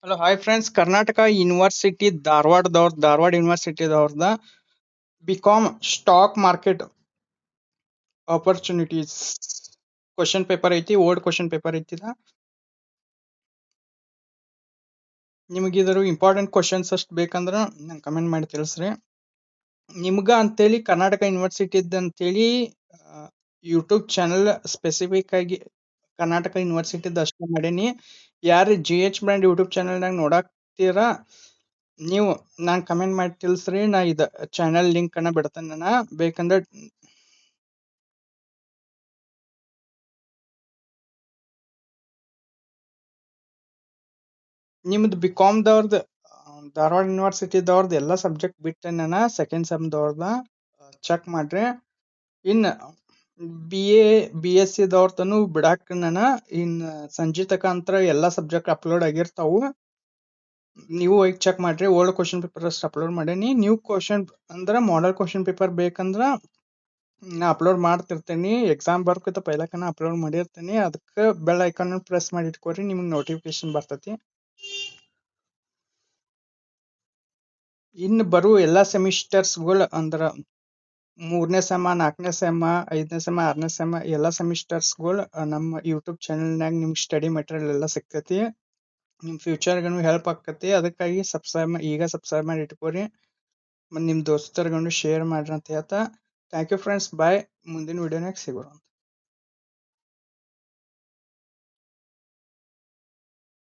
Hello hi friends, Karnataka university Dharwad ಯೂನಿವರ್ಸಿಟಿದವ್ರದ BCom stock market opportunities question paper ಐತಿ. Old question paper ಐತಿ. ನಿಮಗೆ ಇದ್ರ ಇಂಪಾರ್ಟೆಂಟ್ ಕ್ವಶನ್ಸ್ ಅಷ್ಟು ಬೇಕಂದ್ರ ನಂಗೆ ಕಮೆಂಟ್ ಮಾಡಿ ತಿಳಿಸ್ರಿ. ನಿಮ್ಗ ಅಂತೇಳಿ ಕರ್ನಾಟಕ ಯೂನಿವರ್ಸಿಟಿದ್ ಅಂತೇಳಿ ಯೂಟ್ಯೂಬ್ ಚಾನಲ್ ಸ್ಪೆಸಿಫಿಕ್ ಆಗಿ ಕರ್ನಾಟಕ ಯೂನಿವರ್ಸಿಟಿದ್ ಅಷ್ಟೇ ಮಾಡೀನಿ. ಯಾರು GH ಬ್ರ್ಯಾಂಡ್ ಯೂಟ್ಯೂಬ್ ಚಾನಲ್ನಾಗ ನೋಡಾಕ್ತೀರಾ ನೀವು ನಾನು ಕಮೆಂಟ್ ಮಾಡಿ ತಿಳಿಸ್ರಿ. ನಾ ಇದು ಚಾನಲ್ ಲಿಂಕ್ ಅನ್ನ ಬಿಡ್ತೇನೆ. ನಾನು ಬೇಕಂದ್ರೆ ನಿಮ್ದು BCom ಧಾರವಾಡ ಯೂನಿವರ್ಸಿಟಿದವ್ರದ್ದು ಎಲ್ಲ ಸಬ್ಜೆಕ್ಟ್ ಬಿಟ್ಟೆ ನಾನು ಸೆಕೆಂಡ್ ಸೆಮ್ದವ್ರದ ಚೆಕ್ ಮಾಡ್ರಿ. ಇನ್ BSc ದವ್ರದನು ಬಿಡಾಕ್ ನಾನು ಸಂಜೆ ತಕ ಅಂತರ ಎಲ್ಲಾ ಸಬ್ಜೆಕ್ಟ್ ಅಪ್ಲೋಡ್ ಆಗಿರ್ತಾವು. ನೀವು ಹೋಗಿ ಚೆಕ್ ಮಾಡ್ರಿ. ಓಲ್ಡ್ ಕ್ವಶನ್ ಪೇಪರ್ ಅಷ್ಟು ಅಪ್ಲೋಡ್ ಮಾಡೇನಿ. ನ್ಯೂ ಕ್ವಶನ್ ಅಂದ್ರ ಮಾಡಲ್ ಕ್ವಶನ್ ಪೇಪರ್ ಬೇಕಂದ್ರ ನಾ ಅಪ್ಲೋಡ್ ಮಾಡ್ತಿರ್ತೇನಿ. ಎಕ್ಸಾಮ್ ಬರ್ಕಿಂತ ಪೈಲಕನ ಅಪ್ಲೋಡ್ ಮಾಡಿರ್ತೇನಿ. ಅದಕ್ಕೆ ಬೆಲ್ ಐಕಾನ್ ಪ್ರೆಸ್ ಮಾಡಿ ಇಟ್ಕೋರಿ, ನಿಮ್ಗೆ ನೋಟಿಫಿಕೇಶನ್ ಬರ್ತೈತಿ. ಇನ್ನು ಬರುವ ಎಲ್ಲಾ ಸೆಮಿಸ್ಟರ್ಸ್ಗಳು ಅಂದ್ರ 3ನೇ ಸೆಮ್, 4ನೇ ಸೆಮ್, 5ನೇ ಸೆಮ್, 6ನೇ ಸೆಮ್ ಎಲ್ಲಾ ಸೆಮಿಸ್ಟರ್ಸ್ಗಳು ನಮ್ಮ ಯೂಟ್ಯೂಬ್ ಚಾನಲ್ನಾಗ ನಿಮ್ಗೆ ಸ್ಟಡಿ ಮೆಟೀರಿಯಲ್ ಎಲ್ಲ ಸಿಗ್ತೈತಿ. ನಿಮ್ ಫ್ಯೂಚರ್ಗೂ ಹೆಲ್ಪ್ ಆಕತಿ. ಅದಕ್ಕಾಗಿ ಸಬ್ಸ್ಕ್ರೈಬ್ ಮಾಡಿ ಇಟ್ಕೋರಿ. ಮತ್ತು ನಿಮ್ಮ ದೋಸ್ತರ್ಗೂ ಶೇರ್ ಮಾಡ್ರಿ ಅಂತ ಹೇಳ್ತಾ ಥ್ಯಾಂಕ್ ಯು ಫ್ರೆಂಡ್ಸ್. ಬಾಯ್. ಮುಂದಿನ ವಿಡಿಯೋನಾಗ ಸಿಗೋಣ.